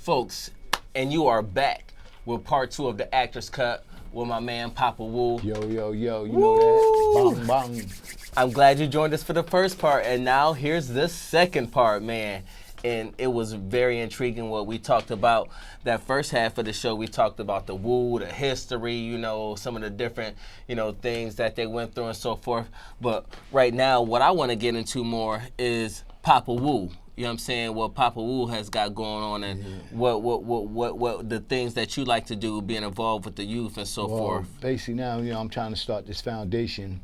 folks, and you are back with part 2 of the Actors Cut with my man Popa Wu. Yo, you know that. Bang, bang. I'm glad you joined us for the first part, and now here's the second part, man. And it was very intriguing what we talked about. That first half of the show, we talked about the Wu, the history, you know, some of the different, you know, things that they went through and so forth. But right now, what I want to get into more is Popa Wu. You know what I'm saying? What Popa Wu has got going on, and what the things that you like to do, being involved with the youth and so forth. Basically now, you know, I'm trying to start this foundation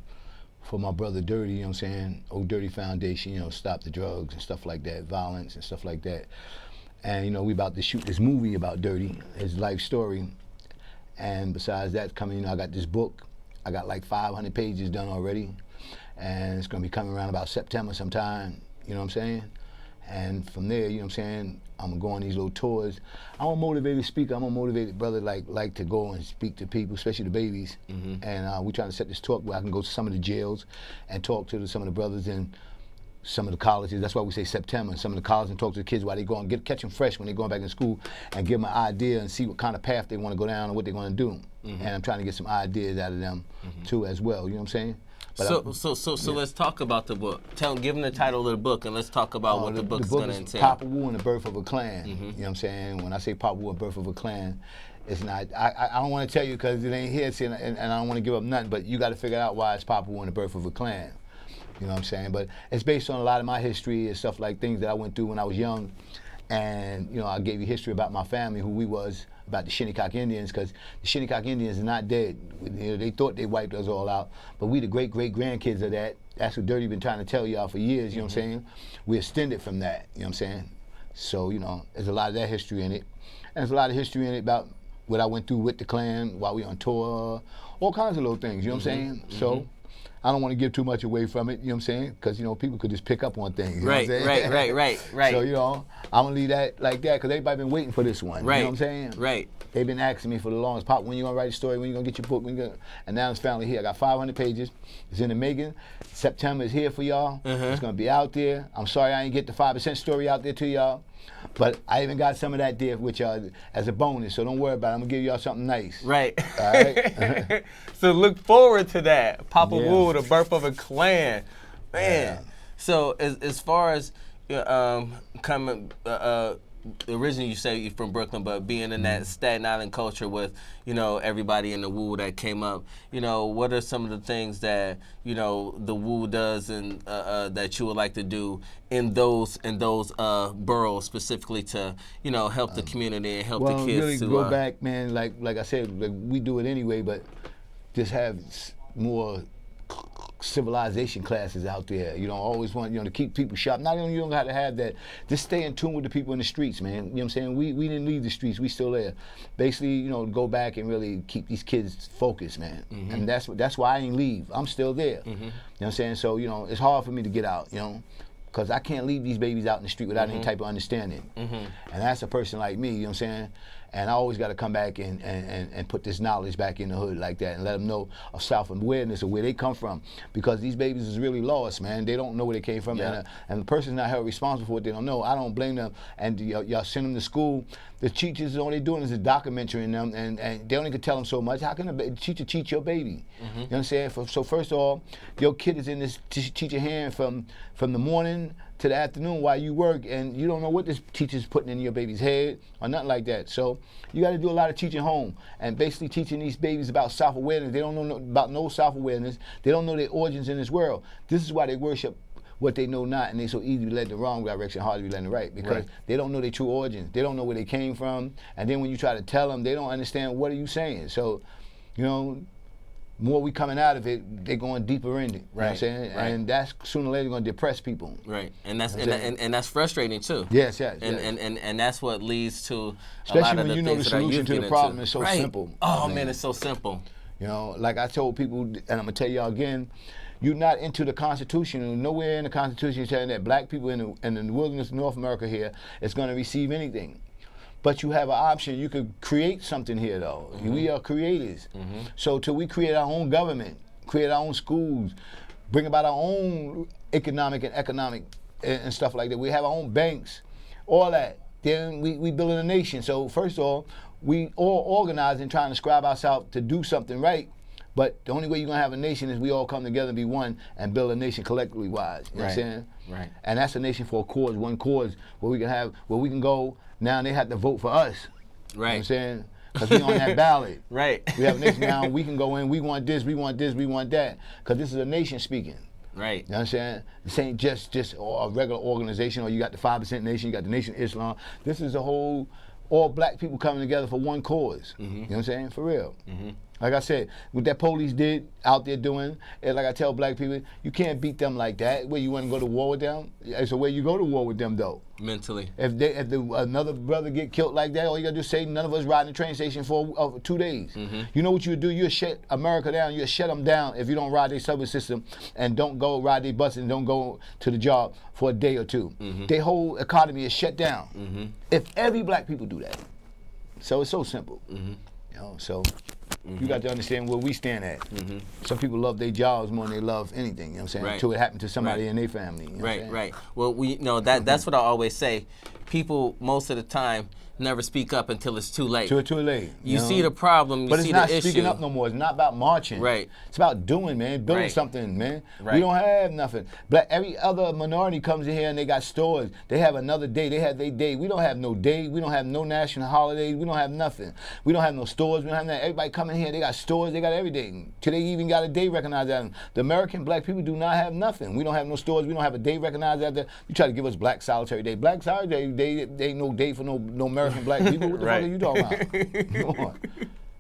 for my brother Dirty, you know what I'm saying? Old Dirty Foundation, you know, stop the drugs and stuff like that, violence and stuff like that. And, you know, we about to shoot this movie about Dirty, his life story. And besides that, coming, you know, I got this book. I got like 500 pages done already. And it's gonna be coming around about September sometime, you know what I'm saying? And from there, you know what I'm saying, I'm gonna go on these little tours. I'm a motivated speaker. I'm a motivated brother, like to go and speak to people, especially the babies. And we're trying to set this talk where I can go to some of the jails and talk to some of the brothers in some of the colleges. That's why we say September. Some of the colleges, and talk to the kids while they go and catch them fresh when they're going back in school, and give them an idea and see what kind of path they want to go down and what they're going to do. And I'm trying to get some ideas out of them too as well. You know what I'm saying? But So let's talk about the book. Give them the title of the book, and let's talk about what the book's going to entail. Popa Wu and the Birth of a Clan. You know what I'm saying? When I say Popa Wu and Birth of a Clan, it's not. I don't want to tell you because it ain't here, and I don't want to give up nothing. But you got to figure out why it's Popa Wu and the Birth of a Clan. You know what I'm saying? But it's based on a lot of my history and stuff, like things that I went through when I was young. And, you know, I gave you history about my family, who we was, about the Shinnecock Indians, because the Shinnecock Indians are not dead. You know, they thought they wiped us all out, but we the great-great-grandkids of that. That's what Dirty been trying to tell y'all for years, you know what I'm saying? We extended from that, you know what I'm saying? So, you know, there's a lot of that history in it. And there's a lot of history in it about what I went through with the Klan while we on tour, all kinds of little things, you know what I'm saying? So, I don't want to give too much away from it, you know what I'm saying? Because, you know, people could just pick up on things, you know what I'm saying? Right. So, you know, I'm going to leave that like that, because everybody been waiting for this one, you know what I'm saying? Right. They've been asking me for the longest. Pop, when you gonna write a story? When you gonna get your book? And now it's finally here. I got 500 pages. It's in the making. September is here for y'all. It's gonna be out there. I'm sorry I ain't get the 5% story out there to y'all, but I even got some of that there with y'all as a bonus. So don't worry about it. I'm gonna give y'all something nice. Right. All right. So look forward to that. Popa Wu, the Birth of a Clan, man. Yeah. So as far as coming. Originally you say you're from Brooklyn, but being in that Staten Island culture with, you know, everybody in the Wu that came up, you know, what are some of the things that, you know, the Wu does and that you would like to do in those boroughs specifically to, you know, help the community and help the kids really to go back, man. Like I said, we do it anyway, but just have more civilization classes out there. You don't always want, you know, to keep people sharp. Not only you don't have to have that, just stay in tune with the people in the streets, man. You know what I'm saying? We didn't leave the streets, we still there. Basically, you know, go back and really keep these kids focused, man. And that's why I ain't leave. I'm still there. You know what I'm saying? So, you know, it's hard for me to get out, you know, because I can't leave these babies out in the street without any type of understanding. And that's a person like me, you know what I'm saying? And I always got to come back and put this knowledge back in the hood like that and let them know of self-awareness of where they come from. Because these babies is really lost, man. They don't know where they came from. And the person's not held responsible for what they don't know. I don't blame them. And y'all send them to school. The teachers, all they doing is documenting them, and they only can tell them so much. How can a teacher teach your baby? You know what I'm saying? So first of all, your kid is in this teacher hand from the morning to the afternoon while you work, and you don't know what this teacher's putting in your baby's head or nothing like that. So you got to do a lot of teaching home and basically teaching these babies about self-awareness. They don't know about no self-awareness. They don't know their origins in this world. This is why they worship what they know not, and they so easy to be led in the wrong direction, hard to be led in the right, because they don't know their true origins. They don't know where they came from, and then when you try to tell them, they don't understand what are you saying. So, you know, more we coming out of it, they're going deeper in it. You know what I'm saying? And that's sooner or later going to depress people. Right, and that's and that's frustrating too. Yes. And that's what leads to especially a lot of when you know the solution to the problem is so simple. Oh man, it's so simple. You know, like I told people, and I'm gonna tell y'all again, you're not into the Constitution. Nowhere in the Constitution is saying that black people in the wilderness of North America here is going to receive anything. But you have an option. You could create something here, though. We are creators. So till we create our own government, create our own schools, bring about our own economic and stuff like that. We have our own banks, all that. then we building a nation. So first of all, we all organizing, trying to scribe ourselves to do something right. But the only way you're gonna have a nation is we all come together and be one and build a nation collectively wise. You know what I'm saying? Right. And that's a nation for a cause, one cause, where we can go. Now they have to vote for us. Right. You know what I'm saying? Because we on that ballot. Right. We have a nation now. We can go in. We want this. We want this. We want that. Because this is a nation speaking. Right. You know what I'm saying? This ain't just a regular organization, or you got the 5% nation, you got the Nation of Islam. This is a whole, all black people coming together for one cause. You know what I'm saying? For real. Like I said, what that police did out there doing, and like I tell black people, you can't beat them like that. Where you want to go to war with them? It's a way you go to war with them, though. Mentally. If another brother get killed like that, all you gotta do is say none of us riding the train station for 2 days. You know what you would do? You'll shut America down. You'll shut them down if you don't ride their subway system and don't go ride their bus and don't go to the job for a day or two. Their whole economy is shut down. If every black people do that, so it's so simple. You know, so. You got to understand where we stand at. Some people love their jobs more than they love anything, you know what I'm saying? Right. Until it happened to somebody in their family. You know Right. Well, we know that's what I always say. People, most of the time, never speak up until it's too late. Too late. You know? see the problem, but see it's not the issue. speaking up no more. It's not about marching. Right. It's about doing, man. Building something, man. We don't have nothing. But every other minority comes in here and they got stores. They have another day. They have their day. We don't have no day. We don't have no national holidays. We don't have nothing. We don't have no stores. We don't have nothing. Everybody come in here. They got stores. They got everything. Till they even got a day recognized as them. The American black people do not have nothing. We don't have no stores. We don't have a day recognized as them. You try to give us Black Solitary Day. Black Solitary Day, they ain't no day for no American black people. What the fuck are you talking about? Come on.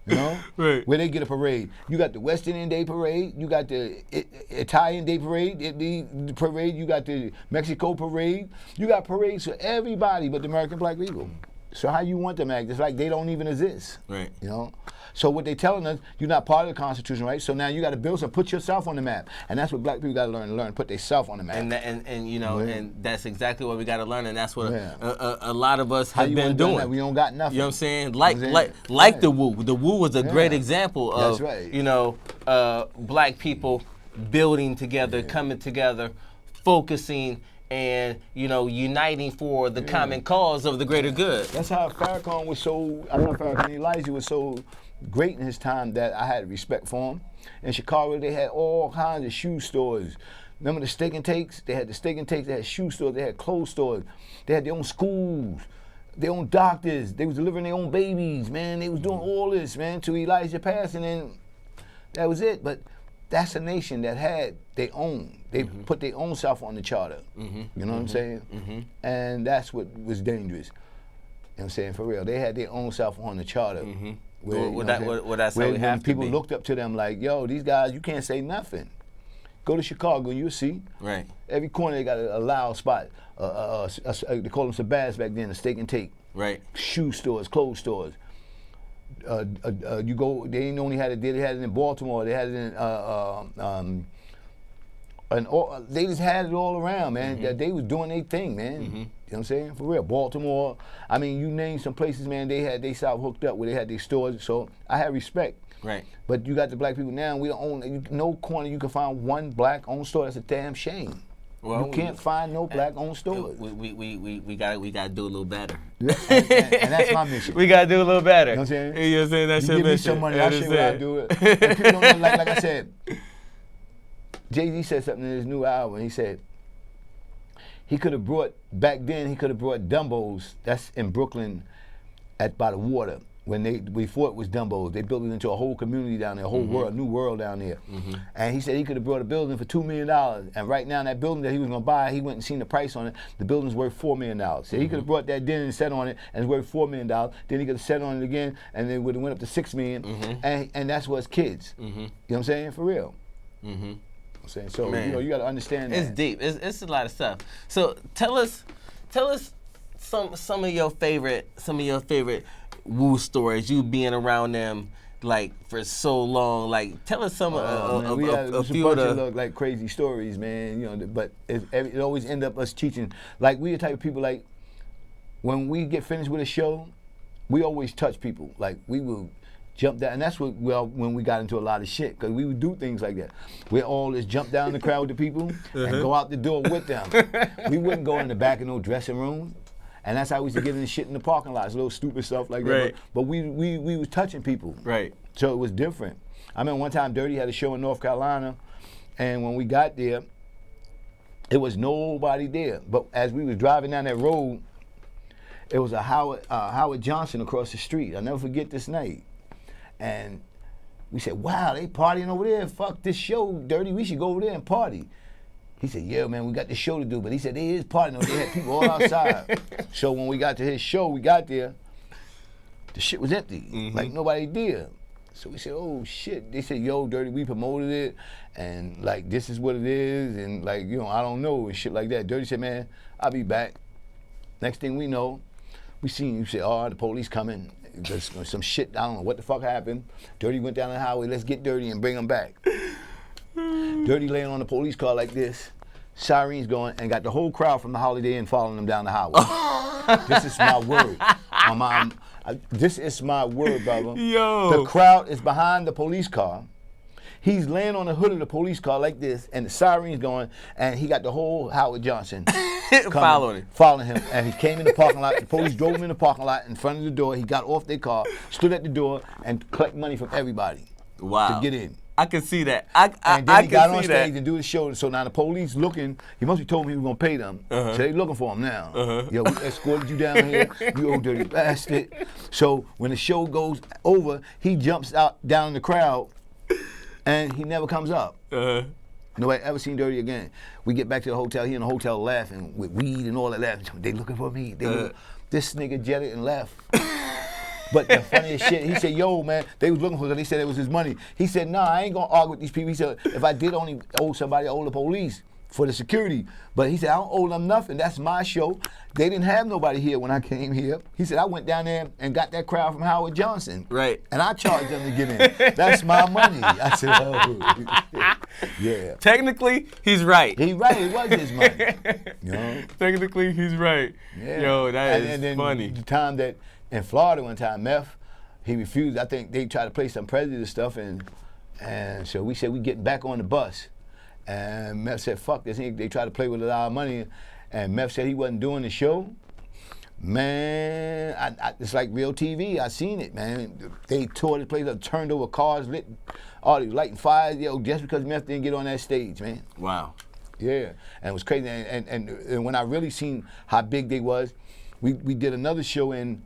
You know? Right. Where they get a parade. You got the West Indian Day Parade. You got the Italian Day Parade. The parade. You got the Mexico Parade. You got parades for everybody but the American black people. So how you want them to act? It's like they don't even exist. Right. You know? So what they telling us, you're not part of the Constitution, right? So now you got to build something, put yourself on the map. And that's what black people got to learn, put themselves on the map. And you know, and that's exactly what we got to learn, and that's what a lot of us have been doing. We don't got nothing. You know what I'm saying? Like the Wu. The Wu was a great example of, you know, black people building together, coming together, focusing, and, you know, uniting for the common cause of the greater good. That's how Farrakhan was so, Elijah was so great in his time that I had respect for him. In Chicago, they had all kinds of shoe stores. Remember the steak and takes? They had the steak and takes, they had shoe stores, they had clothes stores, they had their own schools, their own doctors, they was delivering their own babies, man. They was doing all this, man, till Elijah passed, and then that was it. But that's a nation that had their own. They put their own self on the charter. You know what I'm saying? And that's what was dangerous. You know what I'm saying? For real. They had their own self on the charter. That's how we have to people be. looked up to them like, yo, these guys, you can't say nothing. Go to Chicago, you'll see. Right. Every corner they got a loud spot. They call them Sabaz back then, a steak and take. Right. Shoe stores, clothes stores. You go, they ain't only had it there, they had it in Baltimore, they had it in, they just had it all around, man. They was doing their thing, man. You know what I'm saying? For real. Baltimore, I mean, you name some places, man, they had they self hooked up where they had their stores, so I had respect. Right. But you got the black people now, we don't own, no corner you can find one black owned store. That's a damn shame. Well, you can't find no black owned stores. We gotta do a little better. And that's my mission. We gotta do a little better. You know what I'm saying? You know what I'm saying? That's your give mission. Me some money, I'll show you what I do it. And people don't know, like I said, Jay-Z said something in his new album. He said he could have brought, back then he could have brought Dumbo's, that's in Brooklyn by the water. Before it was Dumbo's, they built it into a whole community down there, a whole world, new world down there. And he said he could have brought a building for $2 million. And right now, that building that he was gonna buy, he went and seen the price on it. The building's worth $4 million. So he could have brought that in and set on it, and it's worth $4 million. Then he could have set on it again, and then it would have went up to $6 million. And that's what's kids. You know what I'm saying? For real. I'm saying, so man, you know, you got to understand that. It's deep. It's a lot of stuff. So tell us some of your favorite Wu stories. You being around them like for so long. Like tell us some a few of the like crazy stories, man. You know, but it always end up us teaching. Like we the type of people like when we get finished with a show, we always touch people. Like we will jump down, and that's what when we got into a lot of shit, because we would do things like that. We all just jump down the crowd with the people and go out the door with them. We wouldn't go in the back of no dressing room And that's how we used to get in shit in the parking lots, little stupid stuff like that. Right. But we was touching people. Right. So it was different. I remember one time Dirty had a show in North Carolina, and when we got there, it was nobody there. But as we was driving down that road, it was a Howard Johnson across the street. I'll never forget this night. And we said, wow, they partying over there. Fuck this show, Dirty. We should go over there and party. He said, yeah, man, we got this show to do. But he said, they is partying over there. They had people all outside. So when we got to his show, we got there, the shit was empty. Like nobody there. So we said, oh shit. They said, yo, Dirty, we promoted it. And like, this is what it is. And like, you know, I don't know and shit like that. Dirty said, man, I'll be back. Next thing we know, we seen you say, oh, the police coming. There's some shit, I don't know what the fuck happened. Dirty went down the highway, let's get Dirty and bring him back. Dirty laying on the police car like this, sirens going, and got the whole crowd from the Holiday Inn following him down the highway. This is my word. This is my word, brother. Yo. The crowd is behind the police car. He's laying on the hood of the police car like this, and the siren's going, and he got the whole Howard Johnson following him. And he came in the parking lot. The police drove him in the parking lot in front of the door. He got off their car, stood at the door, and collect money from everybody to get in. I can see that. And then he got on stage and do the show. So now the police looking, he must be told me he was going to pay them. So they looking for him now. Yo, we escorted you down here, you old dirty bastard. So when the show goes over, he jumps out down in the crowd, and he never comes up. Nobody ever seen Dirty again. We get back to the hotel, he in the hotel laughing with weed and all that laughing. They looking for me. This nigga jetted and left. But the funniest shit, he said, yo, man, they was looking for him. They said it was his money. He said, nah, I ain't gonna argue with these people. He said, if I did only owe somebody, I owe the police for the security. But he said, I don't owe them nothing. That's my show. They didn't have nobody here when I came here. He said, I went down there and got that crowd from Howard Johnson. Right. And I charged them to get in. That's my money. I said, oh, yeah. Technically, he's right. He's right. It was his money. You know? Technically, he's right. Yeah. Yo, that is and then funny. The time that in Florida one time, Meth, he refused. I think they tried to play some prejudice stuff, and so we said we get back on the bus. And Meth said, fuck this. They tried to play with a lot of money, and Meth said he wasn't doing the show. Man, it's like real TV. I seen it, man. They tore the place up, turned over cars, lit, all these lighting fires, yo, just because Meth didn't get on that stage, man. Wow. Yeah, and it was crazy. And when I really seen how big they was, we did another show and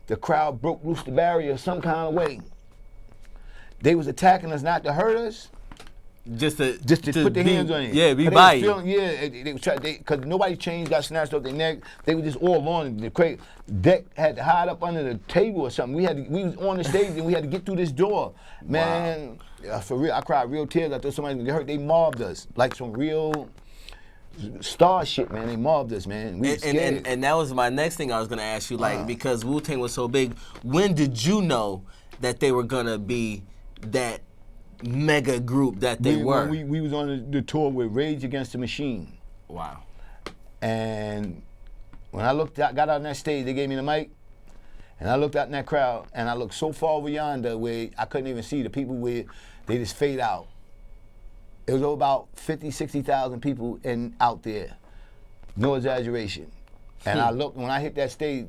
the crowd broke loose the barrier some kind of way. They was attacking us not to hurt us, just to put their hands on it. Yeah, be by you. Yeah, they was trying, because nobody's chains got snatched off their neck. They were just all on it. The crate deck had to hide up under the table or something. We was on the stage and we had to get through this door. Man, for real, I cried real tears. I thought somebody was gonna get hurt. They mobbed us like some real star shit, man. They mobbed us, man. We were scared. And that was my next thing I was gonna ask you, like, because Wu-Tang was so big, when did you know that they were gonna be that mega group that they were? We was on the tour with Rage Against the Machine. Wow. And when I got out on that stage, they gave me the mic, and I looked out in that crowd, and I looked so far over yonder where I couldn't even see the people where they just fade out. It was about 50, 60,000 people out there. No exaggeration. And I looked, when I hit that stage,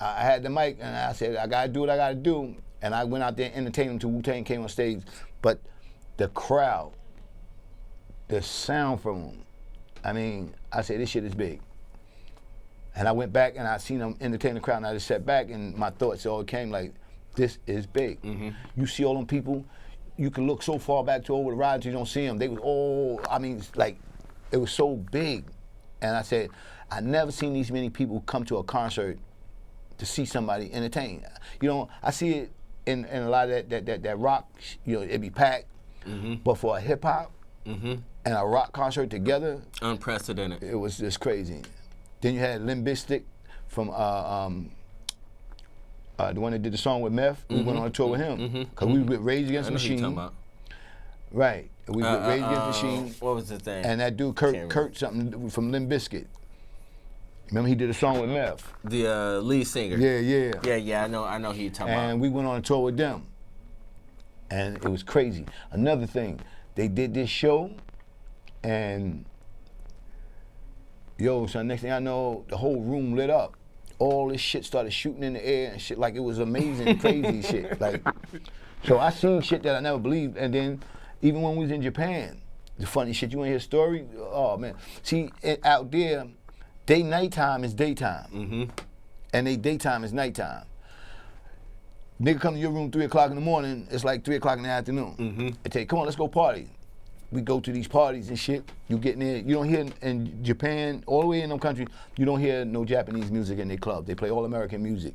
I had the mic and I said, I gotta do what I gotta do. And I went out there and entertained them till Wu-Tang came on stage. But the crowd, the sound from them, I mean, I said, this shit is big. And I went back and I seen them entertain the crowd and I just sat back and my thoughts all came like, this is big. You see all them people, you can look so far back to over the ride you don't see them. They was all, I mean, like, it was so big. And I said, I never seen these many people come to a concert to see somebody entertain. You know, I see it in a lot of that rock, you know, it'd be packed. But for a hip hop and a rock concert together, unprecedented. It was just crazy. Then you had Limp Bizkit from the one that did the song with Meth. We went on a tour with him because we with Rage Against the Machine. Right, we with Rage Against the Machine. What was his name? And that dude Kurt something from Limp Bizkit. Remember he did a song with Meth. The lead singer. Yeah. I know who you're talking about. And we went on a tour with them, and it was crazy. Another thing, they did this show, and yo, so next thing I know, the whole room lit up. all this shit started shooting in the air and shit like it was amazing, crazy shit. Like, so I seen shit that I never believed. And then even when we was in Japan, the funny shit, you wanna hear a story? Oh man, see out there, they nighttime is daytime, and they daytime is nighttime. Nigga come to your room 3 o'clock in the morning, it's like 3 o'clock in the afternoon. They tell you, come on, let's go party. We go to these parties and shit. You get in there, you don't hear in Japan, all the way in them countries, you don't hear no Japanese music in their club. They play all American music.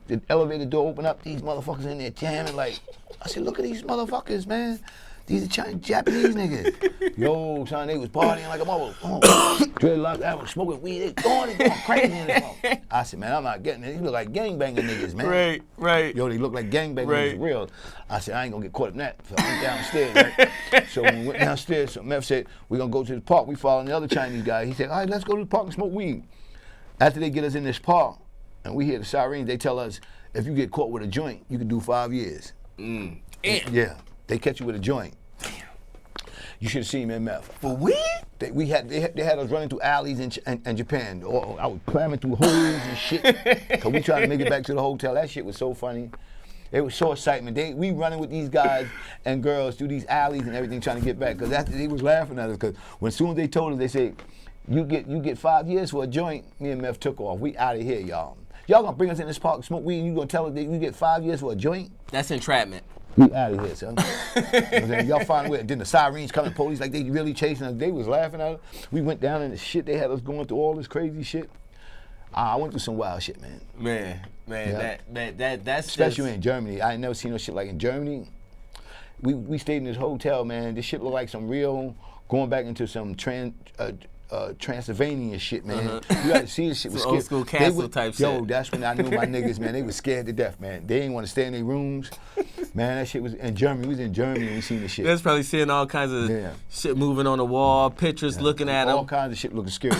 The elevator door open up, these motherfuckers in there jamming like, I said, look at these motherfuckers, man. These are Japanese niggas. Yo, son, they was partying like a mother. Dreadlocks, I was smoking weed, they going crazy in this motherfucker. I said, man, I'm not getting it. These look like gangbanging niggas, man. Right. Yo, they look like gangbangers for real. I said, I ain't gonna get caught in that. So I went downstairs, right? So when we went downstairs, so Meth said, we're gonna go to the park. We following the other Chinese guy. He said, all right, let's go to the park and smoke weed. After they get us in this park, and we hear the sirens, they tell us, if you get caught with a joint, you can do 5 years. Yeah, they catch you with a joint. You should have seen me in Meth. For weed? They had us running through alleys in Japan. I was climbing through holes and shit. Cause we tried to make it back to the hotel. That shit was so funny. It was so excitement. We running with these guys and girls through these alleys and everything trying to get back. Cause they was laughing at us. Cause when soon as they told us, they said, you get 5 years for a joint. Me and Meth took off. We out of here, y'all. Y'all gonna bring us in this park, smoke weed, and you gonna tell us that you get 5 years for a joint? That's entrapment. We out of here, son. Y'all find a way. Then the sirens coming, police, like they really chasing us. They was laughing at us. We went down in the shit. They had us going through all this crazy shit. I went through some wild shit, man. Man, that's especially in Germany. I ain't never seen no shit like in Germany. We stayed in this hotel, man. This shit looked like some real going back into some Transylvanian shit, man. You gotta see this shit was old school castle type shit. Yo, that's when I knew my niggas, man. They was scared to death, man. They didn't want to stay in their rooms. Man, that shit was in Germany. We was in Germany and we seen this shit. That's probably seeing all kinds of shit moving on the wall, pictures looking at them. All kinds of shit looking scary.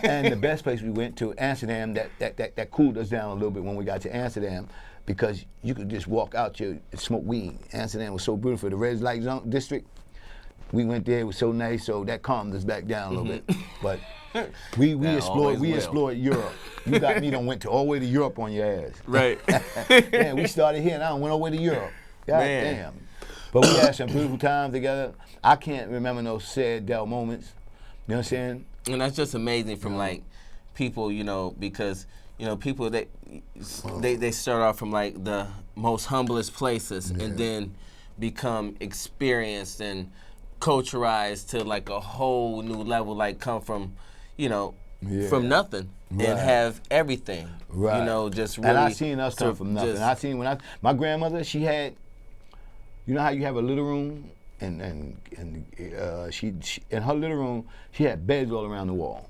And the best place we went to, Amsterdam, that cooled us down a little bit when we got to Amsterdam, because you could just walk out here and smoke weed. Amsterdam was so beautiful. The red light zone district, we went there, it was so nice, so that calmed us back down a little bit. But we explored Europe. You got me done went all the way to Europe on your ass. Right. Man, we started here and I went all the way to Europe. God damn. But we had some beautiful times together. I can't remember those sad, dull moments. You know what I'm saying? And that's just amazing from like people, you know, because you know people they start off from like the most humblest places and then become experienced and culturized to like a whole new level, like come from, you know, from nothing and have everything. Right. You know, just really. And I seen us come from nothing. I seen my grandmother, she had, you know how you have a little room and she in her little room, she had beds all around the wall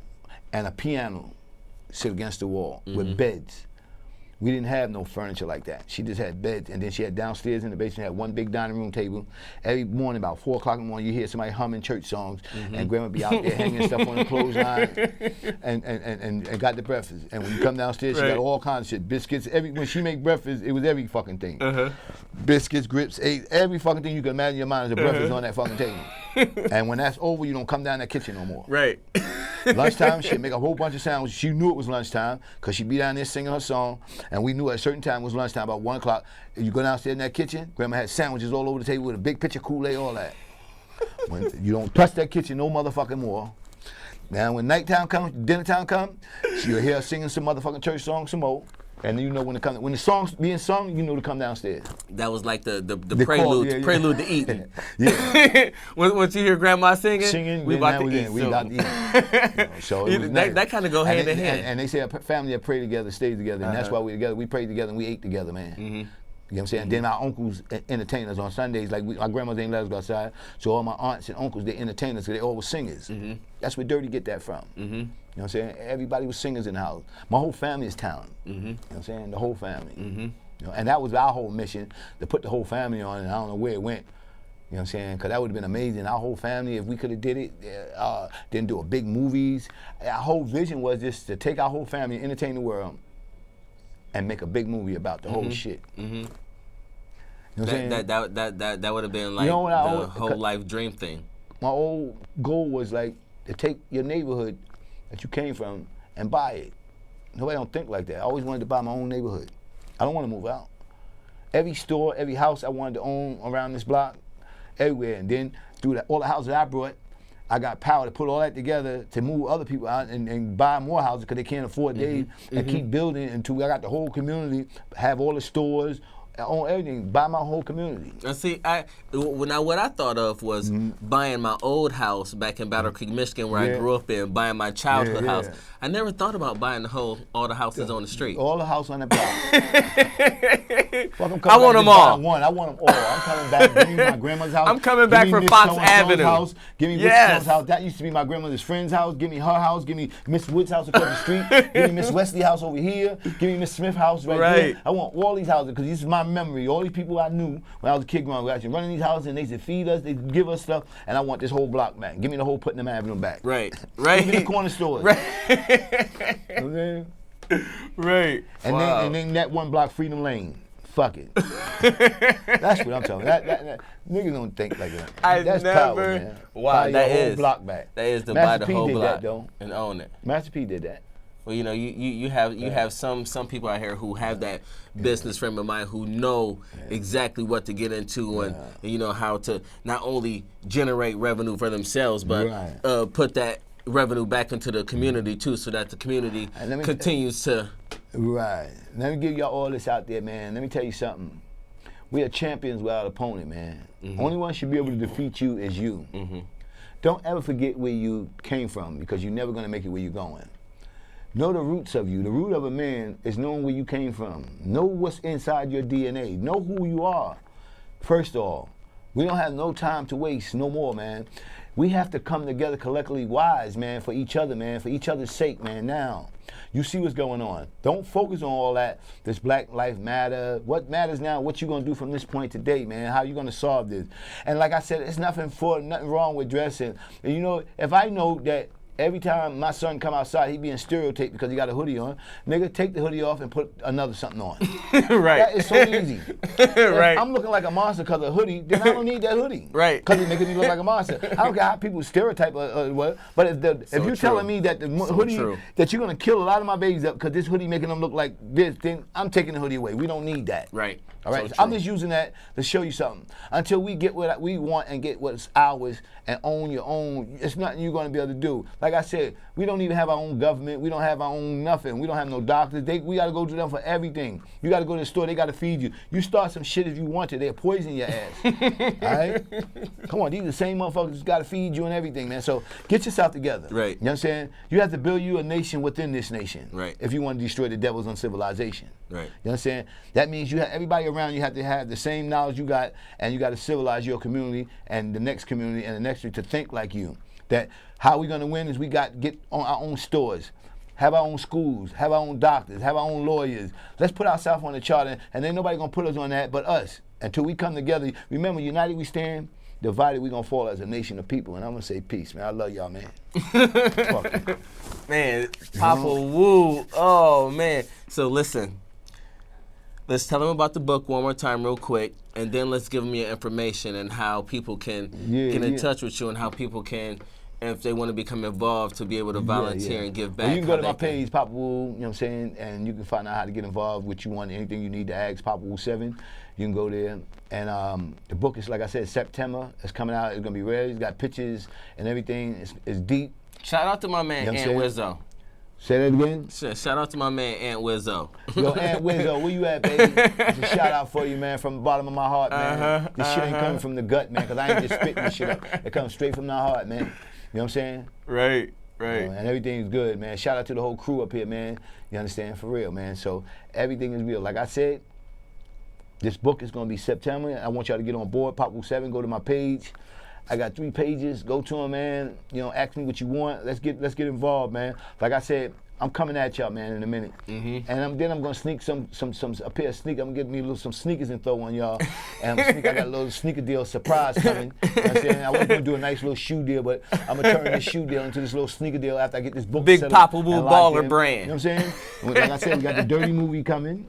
and a piano sit against the wall with beds. We didn't have no furniture like that. She just had beds, and then she had downstairs in the basement, had one big dining room table. Every morning, about 4 o'clock in the morning, you hear somebody humming church songs, and Grandma be out there hanging stuff on the clothesline, and got the breakfast. And when you come downstairs, she got all kinds of shit, biscuits. When she make breakfast, it was every fucking thing. Biscuits, grits, every fucking thing you can imagine in your mind is a breakfast on that fucking table. And when that's over, you don't come down that kitchen no more. Right. Lunchtime, she'd make a whole bunch of sandwiches. She knew it was lunchtime because she'd be down there singing her song, and we knew at a certain time it was lunchtime, about 1 o'clock. If you go downstairs in that kitchen, Grandma had sandwiches all over the table with a big pitcher of Kool-Aid, all that. When you don't touch that kitchen no motherfucking more. Now when nighttime comes, dinner time comes, you'll hear her singing some motherfucking church song some more. And then you know when the song's being sung, you know to come downstairs. That was like the prelude, prelude to eating. Yeah. Once you hear Grandma singing, we about to eat. We about to eat. You know, so it was nice. That kind of go hand in hand. And they say a family that pray together stays together, and that's why we're together. We prayed together and we ate together, man. You know what I'm saying? Then our uncles entertain us on Sundays. Like our grandmas ain't let us go outside, so all my aunts and uncles, they entertain us because they all were singers. That's where Dirty get that from. You know what I'm saying? Everybody was singers in the house. My whole family is talent. You know what I'm saying? The whole family. You know, and that was our whole mission, to put the whole family on, and I don't know where it went. You know what I'm saying? Because that would have been amazing. Our whole family, if we could have did it, then do a big movies. Our whole vision was just to take our whole family, entertain the world, and make a big movie about the whole shit. You know what I'm saying? That would have been like the whole life dream thing. My old goal was like to take your neighborhood that you came from and buy it Nobody don't think like that. I always wanted to buy my own neighborhood. I don't want to move out. Every store, every house I wanted to own around this block, everywhere. And then through all the houses I brought, I got power to put all that together to move other people out and buy more houses because they can't afford theirs and keep building until I got the whole community, have all the stores, own everything, buy my whole community. And see, now what I thought of was buying my old house back in Battle Creek, Michigan, where I grew up in, buying my childhood house. I never thought about buying all the houses on the street. All the houses on the block. I want them all. I want them all. I'm coming back. Give me my grandma's house. I'm coming back for Fox Avenue. House. Give me Miss house. That used to be my grandmother's friend's house. Give me her house. Give me Miss Wood's house across the street. Give me Miss Wesley house over here. Give me Miss Smith house right here. I want all these houses because this is my memory. All these people I knew when I was a kid growing up, we actually running these houses and they used to feed us, they give us stuff, and I want this whole block back. Give me the whole Putnam Avenue back. Right. Give me the corner stores. Right. You know what I'm saying? Right. And then that one block, Freedom Lane. Fuck it. That's what I'm talking about. Niggas don't think like that. That's power, man. Wow, buy that your is. whole block back. That is to Master buy the P whole did block that, though. and own it. Master P did that. Well, you know, you have some people out here who have that business frame of mind, who know exactly what to get into and you know how to not only generate revenue for themselves, but put that revenue back into the community too, so that the community continues to. Right. Let me give y'all all this out there, man. Let me tell you something. We are champions without opponent, man. Only one should be able to defeat you is you. Don't ever forget where you came from, because you're never gonna make it where you're going. Know the roots of you. The root of a man is knowing where you came from. Know what's inside your DNA. Know who you are. First of all, we don't have no time to waste no more, man. We have to come together collectively wise, man, for each other, man, for each other's sake, man. Now, you see what's going on. Don't focus on all that, this Black Lives Matter. What matters now, what you going to do from this point today, man, how you going to solve this. And like I said, it's nothing wrong with dressing. And you know, if I know that every time my son come outside, he being stereotyped because he got a hoodie on. Nigga, take the hoodie off and put another something on. Right. That is so easy. Right. If I'm looking like a monster because of a hoodie, then I don't need that hoodie. Right. Because it making me look like a monster. I don't care how people stereotype what, but if you're telling me that the hoodie, that you're going to kill a lot of my babies up because this hoodie making them look like this, then I'm taking the hoodie away. We don't need that. Right. All right, so I'm just using that to show you something. Until we get what we want and get what's ours and own your own, it's nothing you're going to be able to do. Like I said, we don't even have our own government. We don't have our own nothing. We don't have no doctors. We got to go to them for everything. You got to go to the store. They got to feed you. You start some shit if you want to. They'll poison your ass. All right? Come on, these are the same motherfuckers who got to feed you and everything, man. So get yourself together. Right. You know what I'm saying? You have to build you a nation within this nation. Right. If you want to destroy the devils on civilization. Right. You know what I'm saying? That means you have everybody around you have to have the same knowledge you got, and you got to civilize your community and the next community and the next to think like you. That how we gonna win is we got to get on our own stores, have our own schools, have our own doctors, have our own lawyers. Let's put ourselves on the chart, and ain't nobody gonna put us on that but us. Until we come together, remember, united we stand, divided we gonna fall as a nation of people. And I'm gonna say peace, man. I love y'all, man. Man, Popa Wu. Oh man. So listen. Let's tell them about the book one more time real quick, and then let's give them your information and how people can get in touch with you, and how people can, if they want to become involved, to be able to volunteer and give back. Well, you can go to my page, Popa Wu, you know what I'm saying, and you can find out how to get involved, what you want, anything you need to ask, Popa Wu 7. You can go there. And the book is, like I said, September. It's coming out. It's going to be ready. It's got pictures and everything. It's deep. Shout out to my man, Aunt Wizzo. Say that again? Shout out to my man, Aunt Wizzo. Yo, Aunt Wizzo, where you at, baby? It's a shout out for you, man, from the bottom of my heart, man. This shit ain't coming from the gut, man, because I ain't just spitting this shit up. It comes straight from the heart, man. You know what I'm saying? Right. And everything's good, man. Shout out to the whole crew up here, man. You understand? For real, man. So everything is real. Like I said, this book is going to be September. I want y'all to get on board. Popa Wu 7, go to my page. I got 3 pages. Go to them, man. You know, ask me what you want. Let's get involved, man. Like I said, I'm coming at y'all, man, in a minute. And then I'm gonna sneak a pair of sneakers. I'm gonna get me some sneakers and throw on y'all. And I got a little sneaker deal surprise coming. You know what I'm saying? I was gonna do a nice little shoe deal, but I'm gonna turn this shoe deal into this little sneaker deal after I get this book. Big Popa Wu baller brand. You know what I'm saying? Like I said, we got the Dirty movie coming.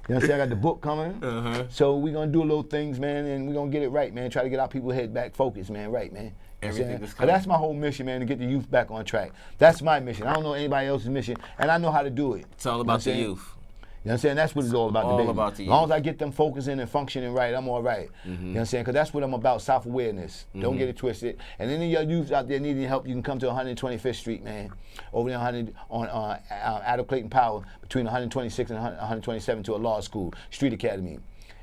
You know what I'm saying? I got the book coming. So we're going to do little things, man, and we're going to get it right, man. Try to get our people head back focused, man, right, man. Everything is Cause coming. that's my whole mission, man, to get the youth back on track. That's my mission. I don't know anybody else's mission, and I know how to do it. It's all about the youth. You know what I'm saying? That's what it's all about. All the baby. about the As long youth. as I get them focusing and functioning right, I'm all right. You know what I'm saying? Because that's what I'm about, self-awareness. Don't get it twisted. And any of your youth out there needing help, you can come to 125th Street, man. Over there on Adel Clayton Power, between 126 and 127 to a law school, Street Academy.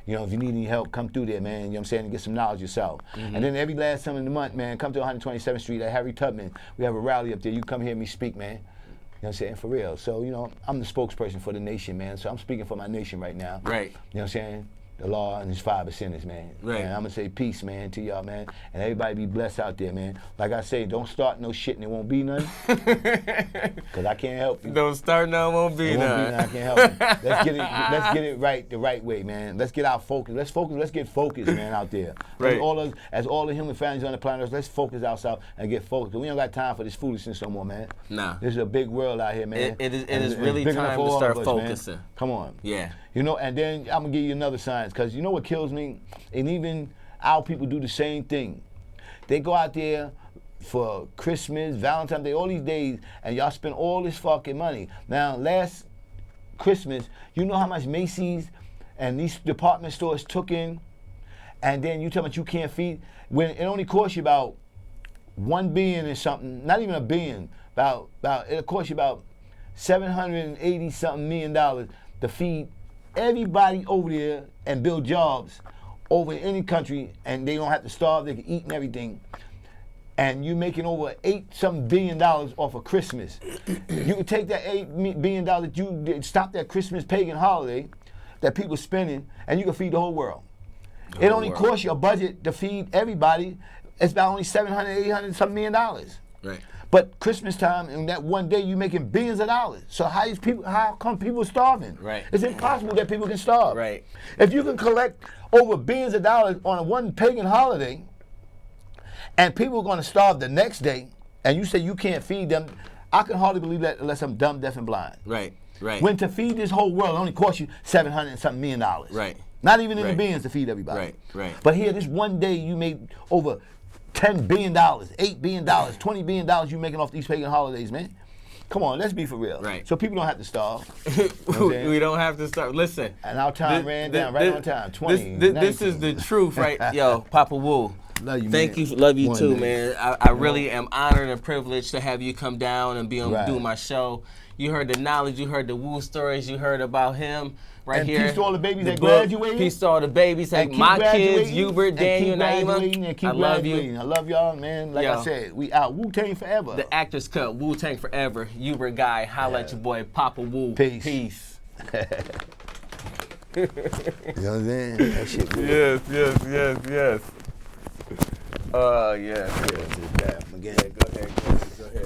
You know, if you need any help, come through there, man. You know what I'm saying? And get some knowledge yourself. And then every last Sunday of the month, man, come to 127th Street at Harry Tubman. We have a rally up there. You can come hear me speak, man. You know what I'm saying? For real. So, you know, I'm the spokesperson for the nation, man. So I'm speaking for my nation right now. Right. You know what I'm saying? The law and his 5%ers, man. Right. And I'm going to say peace, man, to y'all, man. And everybody be blessed out there, man. Like I say, don't start no shit and it won't be none. Because I can't help you. Don't start now, won't be It won't be none. none. I can't help you. Let's get it right the right way, man. Let's get our focus. Let's get focused, man, out there. Right. As all the human families on the planet, let's focus ourselves and get focused. We don't got time for this foolishness no more, man. Nah. This is a big world out here, man. It is And it's really big enough time for to all start of us, man. focusing. Come on. Yeah. You know, and then I'm gonna give you another science, because you know what kills me? And even our people do the same thing. They go out there for Christmas, Valentine's Day, all these days, and y'all spend all this fucking money. Now, last Christmas, you know how much Macy's and these department stores took in? And then you tell me you can't feed, when it only costs you about $1 billion or something, not even $1 billion, it'll cost you about $780-something million to feed everybody over there and build jobs over in any country, and they don't have to starve, they can eat and everything. And you're making over $8-something billion off of Christmas. You can take that $8 billion that you did, stop that Christmas pagan holiday that people spending, and you can feed the whole world. It only costs you a budget to feed everybody. It's about only $700, $800-something million. Right. But Christmas time and that one day you making billions of dollars. So how come people starving? Right. It's impossible that people can starve. Right. If you can collect over billions of dollars on a one pagan holiday, and people are gonna starve the next day, and you say you can't feed them, I can hardly believe that unless I'm dumb, deaf, and blind. Right. Right. When to feed this whole world only costs you $700-something million. Right. Not even in the Right. billions to feed everybody. Right. Right. But here, this one day you made over $10 billion, $8 billion, $20 billion you making off these pagan holidays, man. Come on, let's be for real. Right. So people don't have to starve. You know what I'm saying? We don't have to start. Listen. And our time ran down right on time. 20. This is the truth, right? Yo, Popa Wu. Love you, Thank man. you. Love you One too, day. man. I really am honored and privileged to have you come down and be on Right. do my show. You heard the knowledge, you heard the Wu stories, you heard about him right And here. peace to all the babies that book. graduated. Peace to all the babies, And like keep my kids, graduating, Hubert, and Daniel, keep graduating, Naima. and keep I love graduating. you. I love y'all, man. Like Yo. I said, we out. Wu-Tang forever. The Actors Cut, Wu-Tang Forever, Hubert Guy, holla at your boy, Popa Wu. Peace. Peace. You know what I'm saying? That shit good. Yes. Yeah, Yes. to the bathroom again. Go ahead.